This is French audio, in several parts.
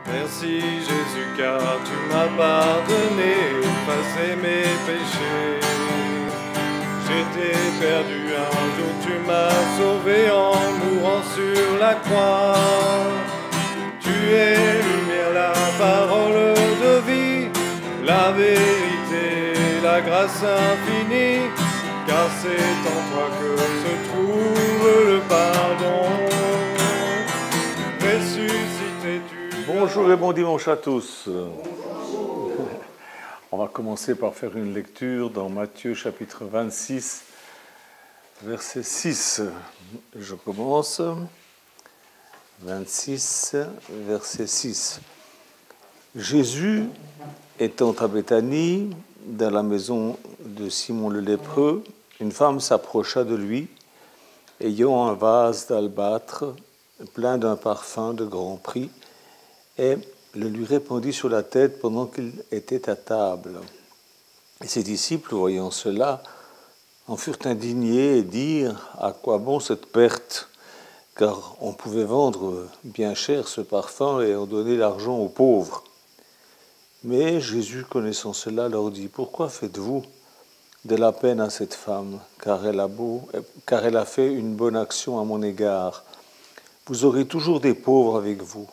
Merci Jésus car tu m'as pardonné, effacé mes péchés. J'étais perdu, un jour tu m'as sauvé en mourant sur la croix. Tu es lumière, la parole de vie, la vérité, la grâce infinie, car c'est en toi que se trouve le pardon. Ressuscité tu... Bonjour et bon dimanche à tous. On va commencer par faire une lecture dans Matthieu chapitre 26, verset 6. Je commence. 26, verset 6. Jésus étant à Béthanie, dans la maison de Simon le lépreux, une femme s'approcha de lui, ayant un vase d'albâtre plein d'un parfum de grand prix, et le lui répandit sur la tête pendant qu'il était à table. Et ses disciples, voyant cela, en furent indignés et dirent « À quoi bon cette perte ?» Car on pouvait vendre bien cher ce parfum et en donner l'argent aux pauvres. Mais Jésus, connaissant cela, leur dit « Pourquoi faites-vous de la peine à cette femme, car elle a fait une bonne action à mon égard. Vous aurez toujours des pauvres avec vous,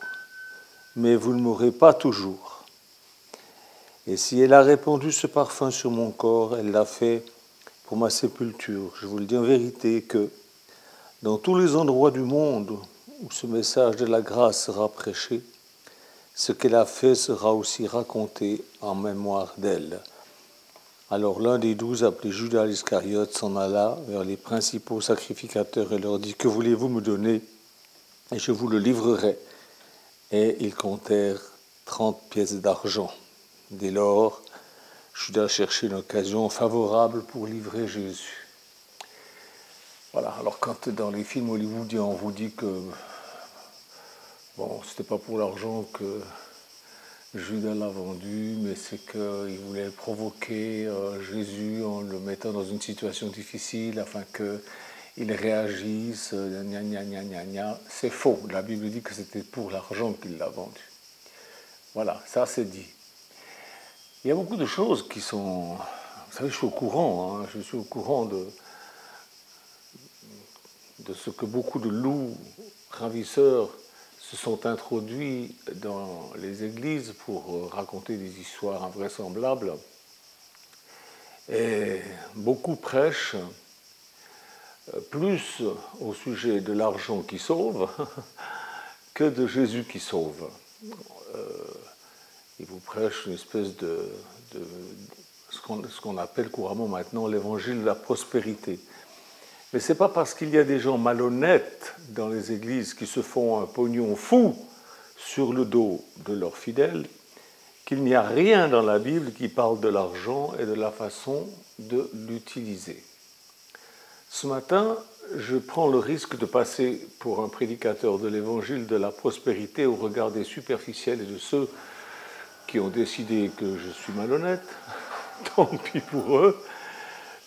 mais vous ne m'aurez pas toujours. Et si elle a répandu ce parfum sur mon corps, elle l'a fait pour ma sépulture. Je vous le dis en vérité que dans tous les endroits du monde où ce message de la grâce sera prêché, ce qu'elle a fait sera aussi raconté en mémoire d'elle. » Alors l'un des 12, appelé Judas Iscariote, s'en alla vers les principaux sacrificateurs et leur dit « Que voulez-vous me donner ? Et je vous le livrerai. » Et ils comptèrent 30 pièces d'argent. Dès lors, Judas cherchait une occasion favorable pour livrer Jésus. Voilà, alors quand dans les films hollywoodiens on vous dit que c'était pas pour l'argent que Judas l'a vendu, mais c'est qu'il voulait provoquer Jésus en le mettant dans une situation difficile afin qu'il réagisse, gna gna gna gna gna. C'est faux, la Bible dit que c'était pour l'argent qu'il l'a vendu. Voilà, ça c'est dit. Il y a beaucoup de choses qui sont... Vous savez, je suis au courant de ce que beaucoup de loups ravisseurs se sont introduits dans les églises pour raconter des histoires invraisemblables. Et beaucoup prêchent plus au sujet de l'argent qui sauve que de Jésus qui sauve. Ils vous prêchent une espèce de ce qu'on appelle couramment maintenant l'évangile de la prospérité. Mais ce n'est pas parce qu'il y a des gens malhonnêtes dans les églises qui se font un pognon fou sur le dos de leurs fidèles qu'il n'y a rien dans la Bible qui parle de l'argent et de la façon de l'utiliser. Ce matin, je prends le risque de passer pour un prédicateur de l'évangile de la prospérité au regard des superficiels et de ceux qui ont décidé que je suis malhonnête. Tant pis pour eux.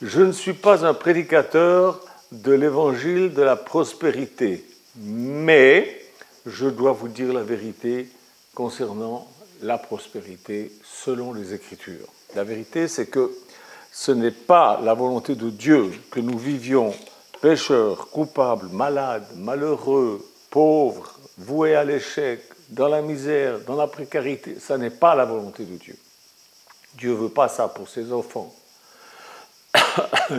Je ne suis pas un prédicateur de l'évangile de la prospérité, mais je dois vous dire la vérité concernant la prospérité selon les Écritures. La vérité, c'est que ce n'est pas la volonté de Dieu que nous vivions pécheurs, coupables, malades, malheureux, pauvres, voués à l'échec, dans la misère, dans la précarité. Ça n'est pas la volonté de Dieu. Dieu ne veut pas ça pour ses enfants.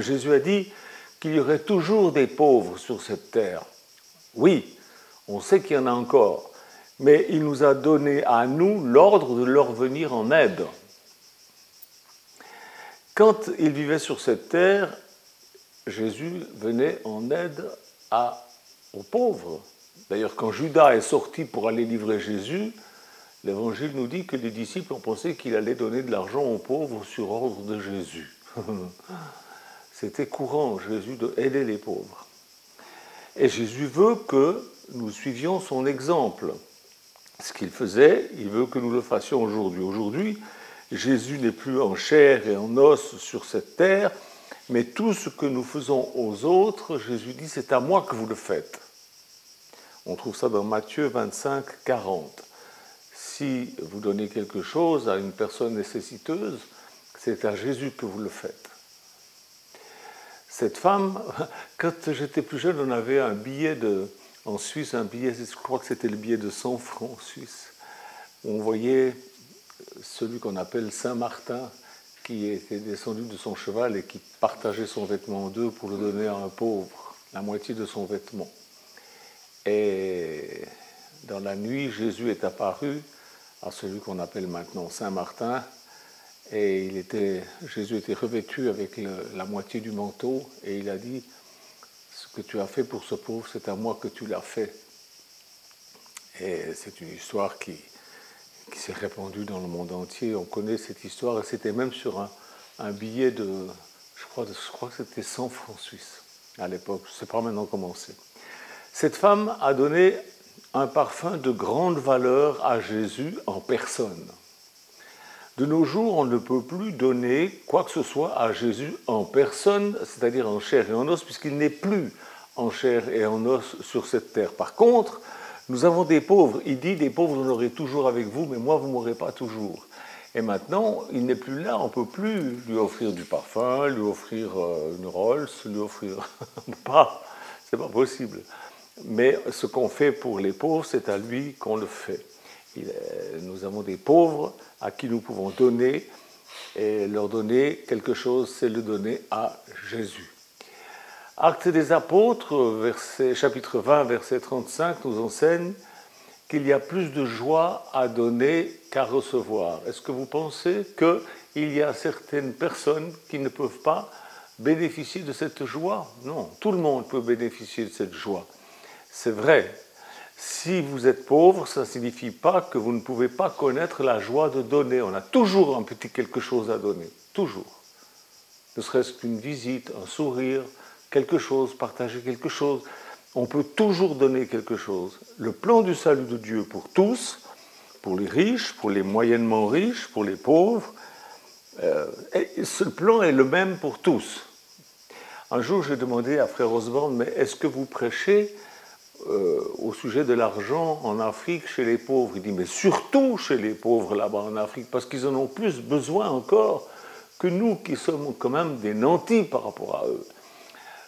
Jésus a dit qu'il y aurait toujours des pauvres sur cette terre. Oui, on sait qu'il y en a encore, mais il nous a donné à nous l'ordre de leur venir en aide. Quand il vivait sur cette terre, Jésus venait en aide aux pauvres. D'ailleurs, quand Judas est sorti pour aller livrer Jésus, l'Évangile nous dit que les disciples ont pensé qu'il allait donner de l'argent aux pauvres sur ordre de Jésus. C'était courant, Jésus, d'aider les pauvres. Et Jésus veut que nous suivions son exemple. Ce qu'il faisait, il veut que nous le fassions aujourd'hui. Aujourd'hui, Jésus n'est plus en chair et en os sur cette terre, mais tout ce que nous faisons aux autres, Jésus dit, c'est à moi que vous le faites. On trouve ça dans Matthieu 25, 40. si vous donnez quelque chose à une personne nécessiteuse, c'est à Jésus que vous le faites. Cette femme, quand j'étais plus jeune, on avait un billet en Suisse, un billet, je crois que c'était le billet de 100 francs suisses. On voyait celui qu'on appelle Saint-Martin, qui était descendu de son cheval et qui partageait son vêtement en deux pour le donner à un pauvre, la moitié de son vêtement. Et dans la nuit, Jésus est apparu à celui qu'on appelle maintenant Saint-Martin, et Jésus était revêtu avec la moitié du manteau, et il a dit, ce que tu as fait pour ce pauvre, c'est à moi que tu l'as fait. Et c'est une histoire qui s'est répandue dans le monde entier. On connaît cette histoire, et c'était même sur un billet je crois que c'était 100 francs suisses à l'époque, je ne sais pas maintenant comment c'est. Cette femme a donné un parfum de grande valeur à Jésus en personne. De nos jours, on ne peut plus donner quoi que ce soit à Jésus en personne, c'est-à-dire en chair et en os, puisqu'il n'est plus en chair et en os sur cette terre. Par contre, nous avons des pauvres. Il dit, des pauvres, vous l'aurez toujours avec vous, mais moi, vous ne m'aurez pas toujours. Et maintenant, il n'est plus là, on ne peut plus lui offrir du parfum, lui offrir une Rolls, lui offrir... c'est pas possible. Mais ce qu'on fait pour les pauvres, c'est à lui qu'on le fait. Nous avons des pauvres à qui nous pouvons donner, et leur donner quelque chose, c'est le donner à Jésus. Actes des Apôtres, chapitre 20, verset 35, nous enseigne qu'il y a plus de joie à donner qu'à recevoir. Est-ce que vous pensez qu'il y a certaines personnes qui ne peuvent pas bénéficier de cette joie? Non, tout le monde peut bénéficier de cette joie. C'est vrai. Si vous êtes pauvre, ça ne signifie pas que vous ne pouvez pas connaître la joie de donner. On a toujours un petit quelque chose à donner, toujours. Ne serait-ce qu'une visite, un sourire, quelque chose, partager quelque chose. On peut toujours donner quelque chose. Le plan du salut de Dieu pour tous, pour les riches, pour les moyennement riches, pour les pauvres, ce plan est le même pour tous. Un jour, j'ai demandé à Frère Osborne, mais est-ce que vous prêchez au sujet de l'argent en Afrique chez les pauvres? Il dit, mais surtout chez les pauvres là-bas en Afrique, parce qu'ils en ont plus besoin encore que nous qui sommes quand même des nantis par rapport à eux.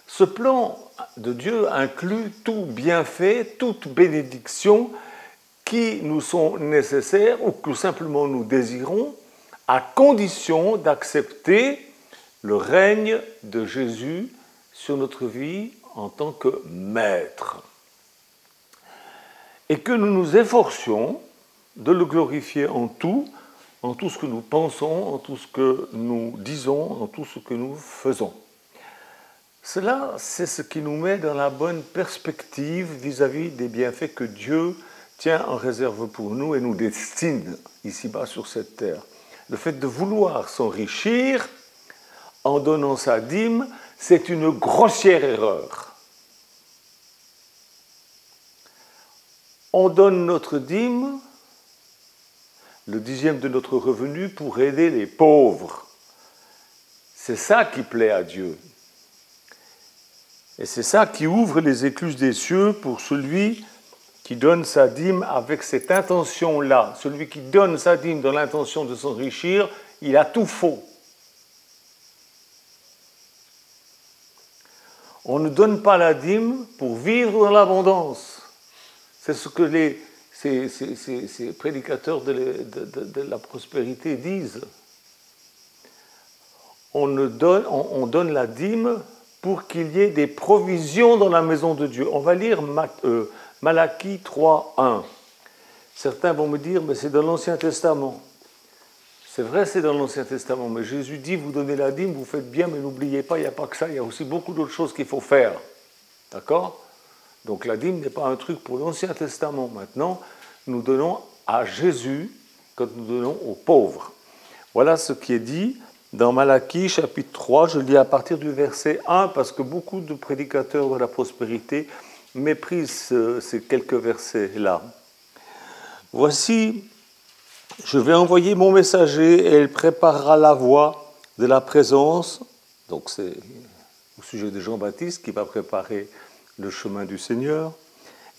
Ce plan de Dieu inclut tout bienfait, toute bénédiction qui nous sont nécessaires ou que simplement nous désirons, à condition d'accepter le règne de Jésus sur notre vie en tant que maître. Et que nous nous efforcions de le glorifier en tout ce que nous pensons, en tout ce que nous disons, en tout ce que nous faisons. Cela, c'est ce qui nous met dans la bonne perspective vis-à-vis des bienfaits que Dieu tient en réserve pour nous et nous destine ici-bas sur cette terre. Le fait de vouloir s'enrichir en donnant sa dîme, c'est une grossière erreur. On donne notre dîme, le 10e de notre revenu, pour aider les pauvres. C'est ça qui plaît à Dieu. Et c'est ça qui ouvre les écluses des cieux pour celui qui donne sa dîme avec cette intention-là. Celui qui donne sa dîme dans l'intention de s'enrichir, il a tout faux. On ne donne pas la dîme pour vivre dans l'abondance. C'est ce que ces prédicateurs de la prospérité disent. On donne la dîme pour qu'il y ait des provisions dans la maison de Dieu. On va lire Malachie 3:1. Certains vont me dire, mais c'est dans l'Ancien Testament. C'est vrai, c'est dans l'Ancien Testament, mais Jésus dit, vous donnez la dîme, vous faites bien, mais n'oubliez pas, il n'y a pas que ça, il y a aussi beaucoup d'autres choses qu'il faut faire. D'accord? Donc la dîme n'est pas un truc pour l'Ancien Testament. Maintenant, nous donnons à Jésus quand nous donnons aux pauvres. Voilà ce qui est dit dans Malachie chapitre 3. Je lis à partir du verset 1 parce que beaucoup de prédicateurs de la prospérité méprisent ces quelques versets-là. Voici, je vais envoyer mon messager et il préparera la voie de la présence. Donc c'est au sujet de Jean-Baptiste qui va préparer le chemin du Seigneur.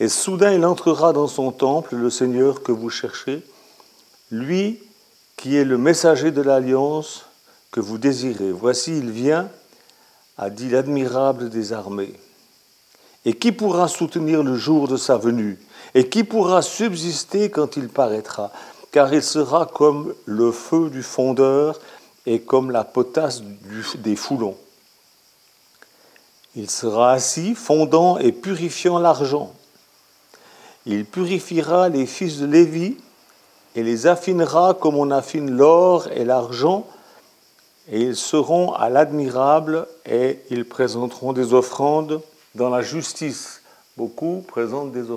Et soudain il entrera dans son temple, le Seigneur que vous cherchez, lui qui est le messager de l'alliance que vous désirez. Voici, il vient, a dit l'admirable des armées. Et qui pourra soutenir le jour de sa venue? Et qui pourra subsister quand il paraîtra? Car il sera comme le feu du fondeur et comme la potasse des foulons. Il sera assis, fondant et purifiant l'argent. Il purifiera les fils de Lévi et les affinera comme on affine l'or et l'argent, et ils seront à l'admirable et ils présenteront des offrandes dans la justice. Beaucoup présentent des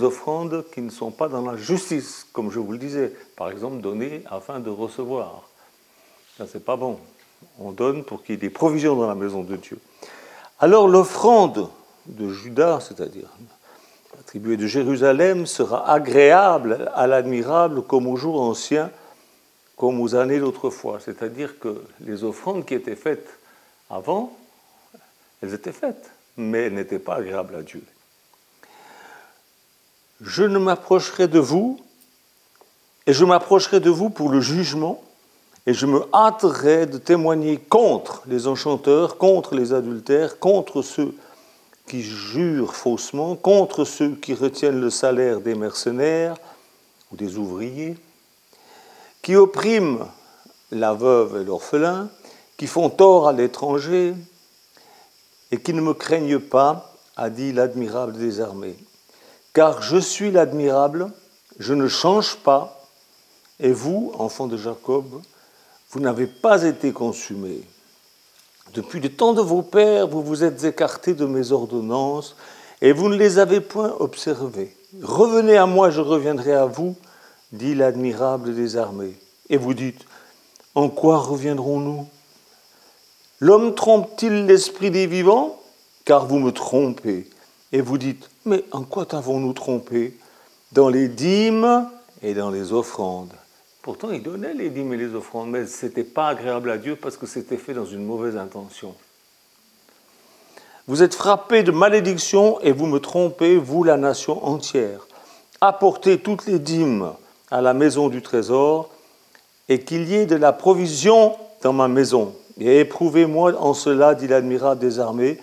offrandes qui ne sont pas dans la justice, comme je vous le disais. Par exemple, donner afin de recevoir. Ça, c'est pas bon. On donne pour qu'il y ait des provisions dans la maison de Dieu. Alors l'offrande de Juda, c'est-à-dire la tribu de Jérusalem, sera agréable à l'admirable comme aux jours anciens, comme aux années d'autrefois. C'est-à-dire que les offrandes qui étaient faites avant, elles étaient faites, mais elles n'étaient pas agréables à Dieu. Je ne m'approcherai de vous, et je m'approcherai de vous pour le jugement, et je me hâterai de témoigner contre les enchanteurs, contre les adultères, contre ceux qui jurent faussement, contre ceux qui retiennent le salaire des mercenaires ou des ouvriers, qui oppriment la veuve et l'orphelin, qui font tort à l'étranger et qui ne me craignent pas, a dit l'admirable des armées. Car je suis l'admirable, je ne change pas, et vous, enfants de Jacob, vous n'avez pas été consumés. Depuis le temps de vos pères, vous vous êtes écartés de mes ordonnances, et vous ne les avez point observées. Revenez à moi, je reviendrai à vous, dit l'admirable des armées. Et vous dites, en quoi reviendrons-nous? L'homme trompe-t-il l'esprit des vivants? Car vous me trompez. Et vous dites, mais en quoi t'avons-nous trompé? Dans les dîmes et dans les offrandes. Pourtant, il donnait les dîmes et les offrandes, mais ce n'était pas agréable à Dieu parce que c'était fait dans une mauvaise intention. Vous êtes frappés de malédiction et vous me trompez, vous la nation entière. Apportez toutes les dîmes à la maison du trésor et qu'il y ait de la provision dans ma maison. Et éprouvez-moi en cela, dit l'admirable des armées,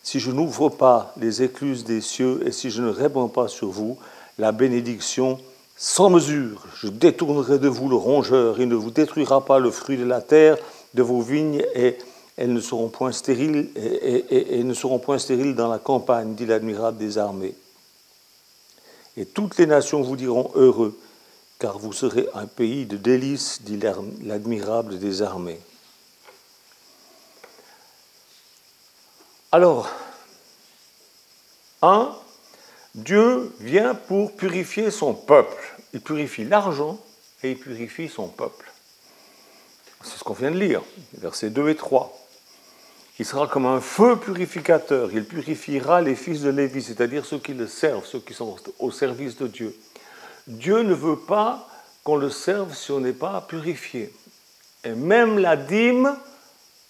si je n'ouvre pas les écluses des cieux et si je ne répands pas sur vous la bénédiction sans mesure. Je détournerai de vous le rongeur, il ne vous détruira pas le fruit de la terre, de vos vignes, et elles ne seront point stériles, et ne seront point stériles dans la campagne, dit l'admirable des armées. Et toutes les nations vous diront heureux, car vous serez un pays de délices, dit l'admirable des armées. Alors, Dieu vient pour purifier son peuple. Il purifie l'argent et il purifie son peuple. C'est ce qu'on vient de lire, versets 2 et 3. Il sera comme un feu purificateur. Il purifiera les fils de Lévi, c'est-à-dire ceux qui le servent, ceux qui sont au service de Dieu. Dieu ne veut pas qu'on le serve si on n'est pas purifié. Et même la dîme,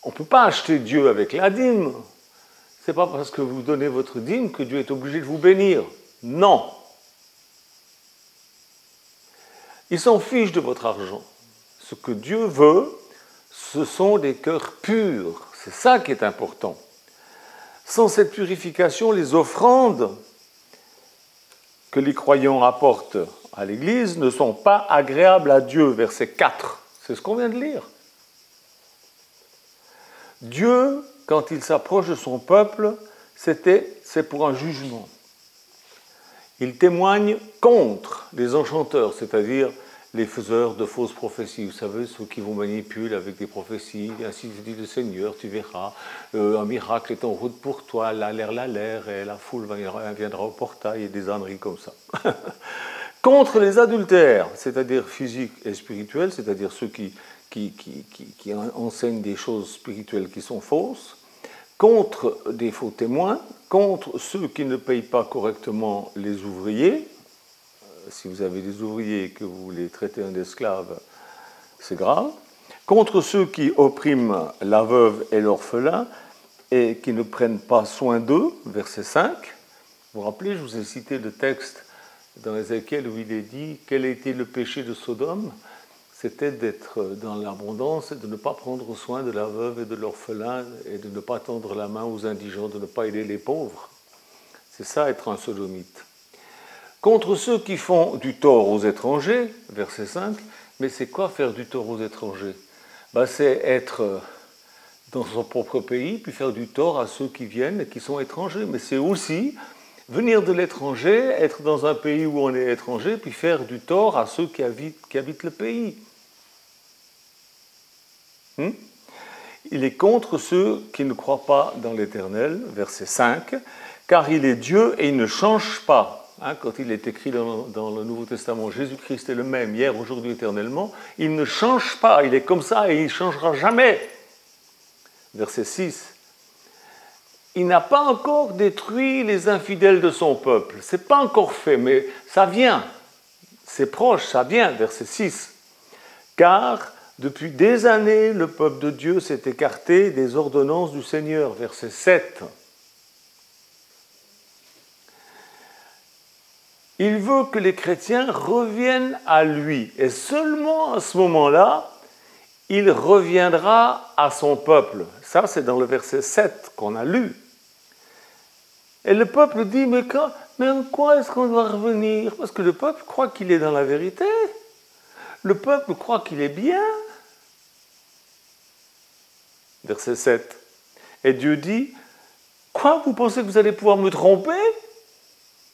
on ne peut pas acheter Dieu avec la dîme. Ce n'est pas parce que vous donnez votre dîme que Dieu est obligé de vous bénir. Non. Il s'en fiche de votre argent. Ce que Dieu veut, ce sont des cœurs purs. C'est ça qui est important. Sans cette purification, les offrandes que les croyants apportent à l'Église ne sont pas agréables à Dieu. Verset 4. C'est ce qu'on vient de lire. Dieu, quand il s'approche de son peuple, c'est pour un jugement. Il témoigne contre les enchanteurs, c'est-à-dire les faiseurs de fausses prophéties. Vous savez, ceux qui vous manipulent avec des prophéties, ainsi dit le Seigneur, tu verras, un miracle est en route pour toi, l'air, et la foule viendra au portail, et des âneries comme ça. Contre les adultères, c'est-à-dire physiques et spirituels, c'est-à-dire ceux qui enseignent des choses spirituelles qui sont fausses, contre des faux témoins, contre ceux qui ne payent pas correctement les ouvriers. Si vous avez des ouvriers et que vous les traitez en esclaves, c'est grave. Contre ceux qui oppriment la veuve et l'orphelin et qui ne prennent pas soin d'eux, verset 5. Vous vous rappelez, je vous ai cité le texte dans Ézéchiel où il est dit quel était le péché de Sodome, c'était d'être dans l'abondance et de ne pas prendre soin de la veuve et de l'orphelin et de ne pas tendre la main aux indigents, de ne pas aider les pauvres. C'est ça être un sodomite. Contre ceux qui font du tort aux étrangers, verset 5, mais c'est quoi faire du tort aux étrangers? C'est être dans son propre pays, puis faire du tort à ceux qui viennent et qui sont étrangers. Mais c'est aussi venir de l'étranger, être dans un pays où on est étranger, puis faire du tort à ceux qui habitent le pays. Il est contre ceux qui ne croient pas dans l'Éternel, verset 5, car il est Dieu et il ne change pas. Quand il est écrit dans le Nouveau Testament, Jésus-Christ est le même, hier, aujourd'hui, éternellement, il ne change pas, il est comme ça et il ne changera jamais. Verset 6, il n'a pas encore détruit les infidèles de son peuple. Ce n'est pas encore fait, mais ça vient. C'est proche, ça vient, verset 6. Car depuis des années, le peuple de Dieu s'est écarté des ordonnances du Seigneur, verset 7. Il veut que les chrétiens reviennent à lui. Et seulement à ce moment-là, il reviendra à son peuple. Ça, c'est dans le verset 7 qu'on a lu. Et le peuple dit, mais en quoi est-ce qu'on doit revenir? Parce que le peuple croit qu'il est dans la vérité. Le peuple croit qu'il est bien. Verset 7. Et Dieu dit, quoi, vous pensez que vous allez pouvoir me tromper?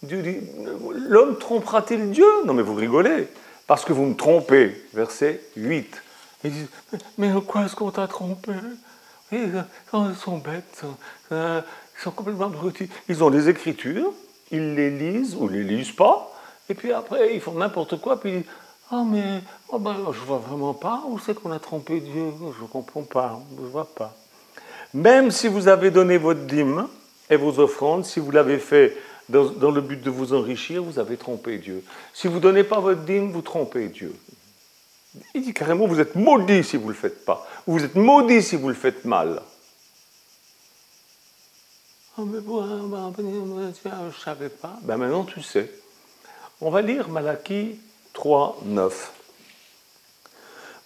Dieu dit, l'homme trompera-t-il Dieu? Non, mais vous rigolez, parce que vous me trompez. Verset 8. Ils disent, mais en quoi est-ce qu'on t'a trompé? Ils sont bêtes, ils sont complètement abrutis. Ils ont des écritures, ils les lisent ou les lisent pas, et puis après ils font n'importe quoi, puis ils disent, je vois vraiment pas, où c'est qu'on a trompé Dieu? Je ne comprends pas, je ne vois pas. Même si vous avez donné votre dîme et vos offrandes, si vous l'avez fait dans le but de vous enrichir, vous avez trompé Dieu. Si vous ne donnez pas votre dîme, vous trompez Dieu. Il dit carrément, vous êtes maudits si vous ne le faites pas. Vous êtes maudits si vous le faites mal. Je ne savais pas. Maintenant, tu sais. On va lire Malachie 3, 9.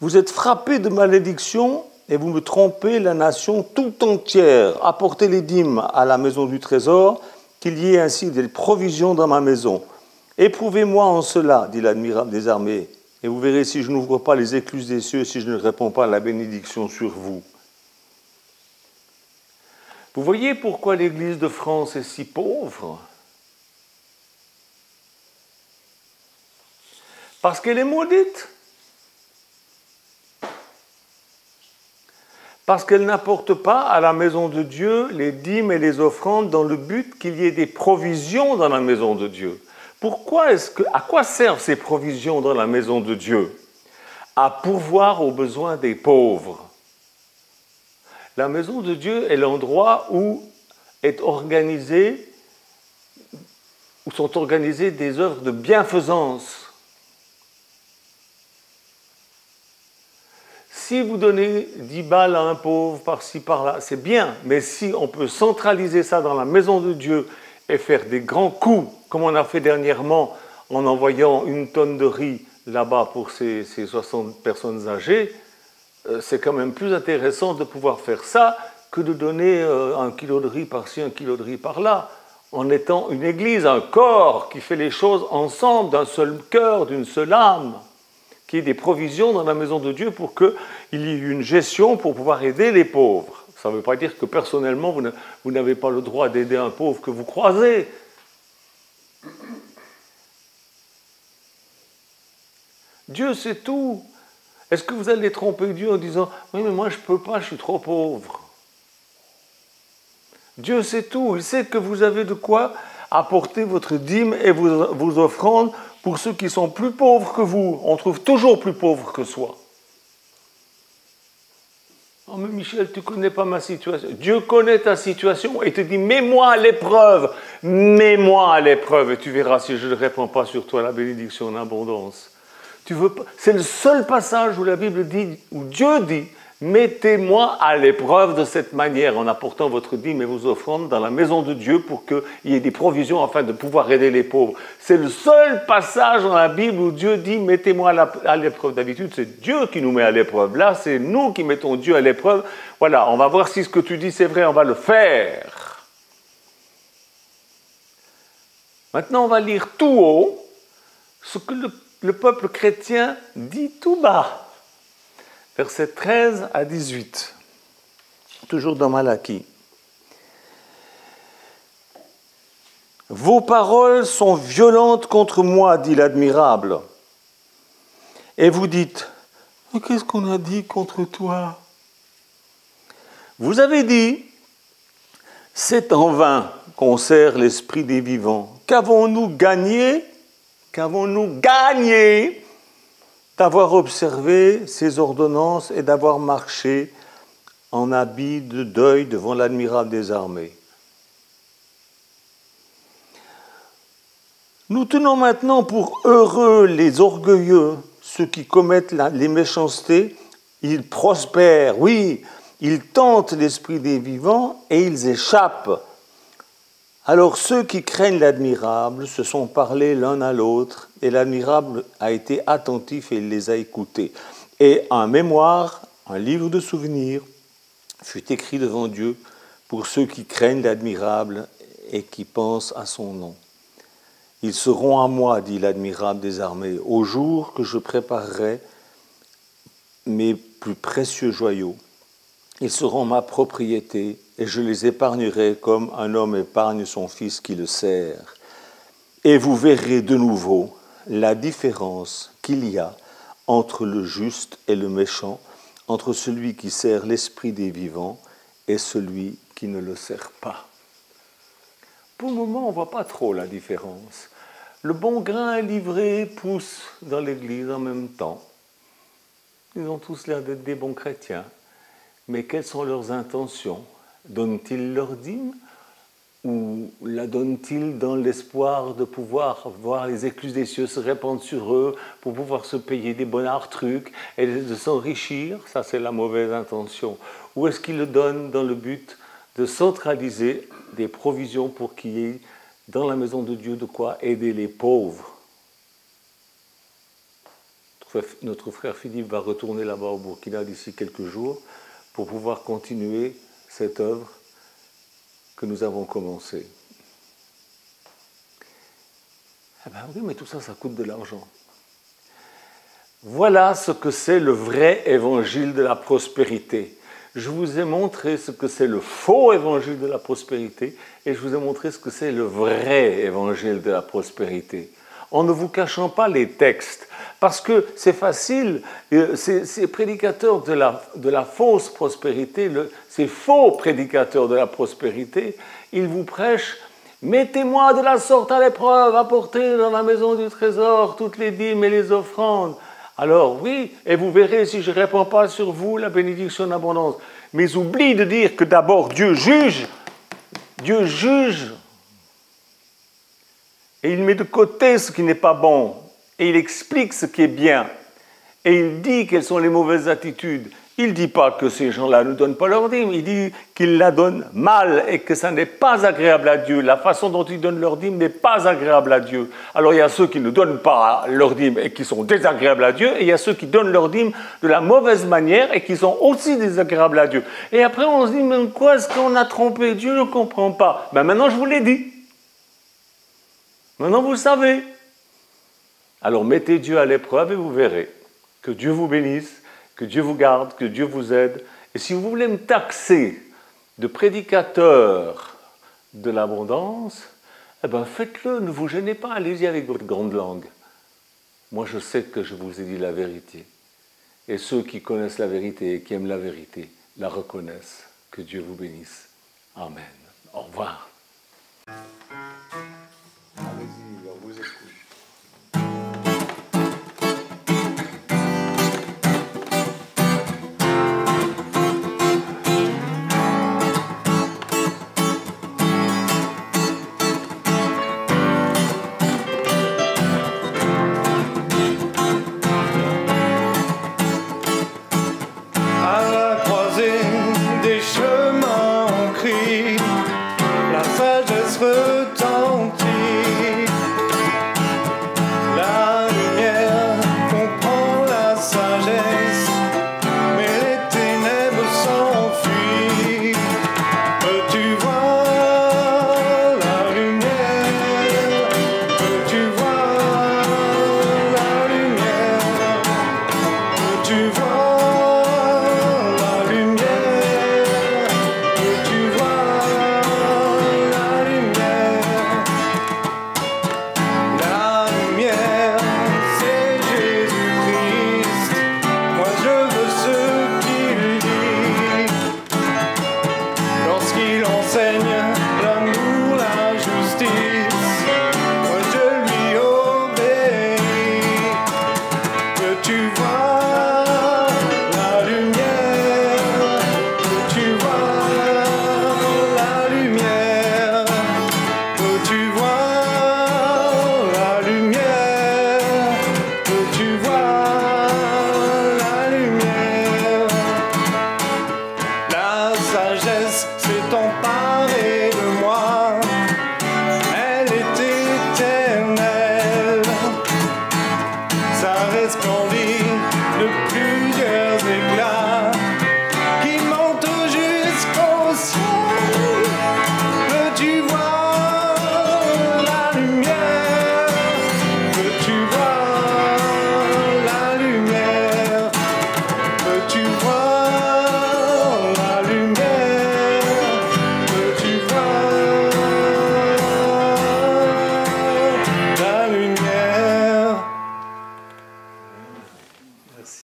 Vous êtes frappés de malédiction et vous me trompez la nation tout entière. Apportez les dîmes à la maison du trésor, qu'il y ait ainsi des provisions dans ma maison. Éprouvez-moi en cela, dit l'admirable des armées, et vous verrez si je n'ouvre pas les écluses des cieux, si je ne réponds pas à la bénédiction sur vous. Vous voyez pourquoi l'Église de France est si pauvre? Parce qu'elle est maudite. Parce qu'elle n'apporte pas à la maison de Dieu les dîmes et les offrandes dans le but qu'il y ait des provisions dans la maison de Dieu. À quoi servent ces provisions dans la maison de Dieu? À pourvoir aux besoins des pauvres. La maison de Dieu est l'endroit où sont organisées des œuvres de bienfaisance. Si vous donnez 10 balles à un pauvre par-ci, par-là, c'est bien, mais si on peut centraliser ça dans la maison de Dieu et faire des grands coups, comme on a fait dernièrement en envoyant 1 tonne de riz là-bas pour ces 60 personnes âgées, c'est quand même plus intéressant de pouvoir faire ça que de donner 1 kilo de riz par-ci, 1 kilo de riz par-là, en étant une église, un corps qui fait les choses ensemble, d'un seul cœur, d'une seule âme, qu'il y ait des provisions dans la maison de Dieu pour qu'il y ait une gestion pour pouvoir aider les pauvres. Ça ne veut pas dire que personnellement, vous n'avez pas le droit d'aider un pauvre que vous croisez. Dieu sait tout. Est-ce que vous allez tromper Dieu en disant « Oui, mais moi je ne peux pas, je suis trop pauvre ». Dieu sait tout. Il sait que vous avez de quoi apporter votre dîme et vos offrandes pour ceux qui sont plus pauvres que vous. On trouve toujours plus pauvres que soi. Oh mais Michel, tu ne connais pas ma situation. Dieu connaît ta situation et te dit, mets-moi à l'épreuve, mets-moi à l'épreuve et tu verras si je ne réponds pas sur toi la bénédiction en abondance. C'est le seul passage où la Bible dit, où Dieu dit, Mettez-moi à l'épreuve de cette manière en apportant votre dîme et vos offrandes dans la maison de Dieu pour qu'il y ait des provisions afin de pouvoir aider les pauvres. C'est le seul passage dans la Bible où Dieu dit « mettez-moi à l'épreuve ». D'habitude, c'est Dieu qui nous met à l'épreuve. Là, c'est nous qui mettons Dieu à l'épreuve. Voilà, on va voir si ce que tu dis c'est vrai, on va le faire. Maintenant, on va lire tout haut ce que le peuple chrétien dit tout bas. Versets 13 à 18, toujours dans Malachie. « Vos paroles sont violentes contre moi, dit l'admirable. Et vous dites, « Qu'est-ce qu'on a dit contre toi ?» Vous avez dit, « C'est en vain qu'on sert l'esprit des vivants. Qu'avons-nous gagné d'avoir observé ces ordonnances et d'avoir marché en habit de deuil devant l'admirable des armées. » Nous tenons maintenant pour heureux les orgueilleux, ceux qui commettent les méchancetés, ils prospèrent, oui, ils tentent l'esprit des vivants et ils échappent. Alors ceux qui craignent l'admirable se sont parlé l'un à l'autre, et l'admirable a été attentif et il les a écoutés. Et un mémoire, un livre de souvenirs, fut écrit devant Dieu pour ceux qui craignent l'admirable et qui pensent à son nom. Ils seront à moi, dit l'admirable des armées, au jour que je préparerai mes plus précieux joyaux. Ils seront ma propriété, et je les épargnerai comme un homme épargne son fils qui le sert. Et vous verrez de nouveau la différence qu'il y a entre le juste et le méchant, entre celui qui sert l'esprit des vivants et celui qui ne le sert pas. Pour le moment, on ne voit pas trop la différence. Le bon grain et l'ivraie poussent dans l'Église en même temps. Ils ont tous l'air d'être des bons chrétiens. Mais quelles sont leurs intentions? Donnent-ils leur dîme ou la donnent-ils dans l'espoir de pouvoir voir les écluses des cieux se répandre sur eux pour pouvoir se payer des bonnards trucs et de s'enrichir? Ça, c'est la mauvaise intention. Ou est-ce qu'ils le donnent dans le but de centraliser des provisions pour qu'il y ait dans la maison de Dieu de quoi aider les pauvres? Notre frère Philippe va retourner là-bas au Burkina d'ici quelques jours pour pouvoir continuer cette œuvre que nous avons commencée. Eh bien oui, mais tout ça, ça coûte de l'argent. Voilà ce que c'est le vrai évangile de la prospérité. Je vous ai montré ce que c'est le faux évangile de la prospérité et je vous ai montré ce que c'est le vrai évangile de la prospérité. En ne vous cachant pas les textes, parce que c'est facile, ces prédicateurs de la fausse prospérité, ces faux prédicateurs de la prospérité, ils vous prêchent « Mettez-moi de la sorte à l'épreuve, apportez dans la maison du trésor toutes les dîmes et les offrandes. » Alors oui, et vous verrez si je ne répands pas sur vous la bénédiction en abondance. Mais ils oublient de dire que d'abord Dieu juge. Dieu juge. Et il met de côté ce qui n'est pas bon. Et il explique ce qui est bien. Et il dit quelles sont les mauvaises attitudes. Il ne dit pas que ces gens-là ne donnent pas leur dîme. Il dit qu'ils la donnent mal et que ça n'est pas agréable à Dieu. La façon dont ils donnent leur dîme n'est pas agréable à Dieu. Alors il y a ceux qui ne donnent pas leur dîme et qui sont désagréables à Dieu. Et il y a ceux qui donnent leur dîme de la mauvaise manière et qui sont aussi désagréables à Dieu. Et après on se dit, mais quoi est-ce qu'on a trompé Dieu? Je ne comprends pas. Ben maintenant je vous l'ai dit. Maintenant vous le savez. Alors mettez Dieu à l'épreuve et vous verrez. Que Dieu vous bénisse, que Dieu vous garde, que Dieu vous aide. Et si vous voulez me taxer de prédicateur de l'abondance, eh bien faites-le, ne vous gênez pas, allez-y avec votre grande langue. Moi je sais que je vous ai dit la vérité. Et ceux qui connaissent la vérité et qui aiment la vérité la reconnaissent. Que Dieu vous bénisse. Amen. Au revoir. Allez-y, on vous écoute. À la moi.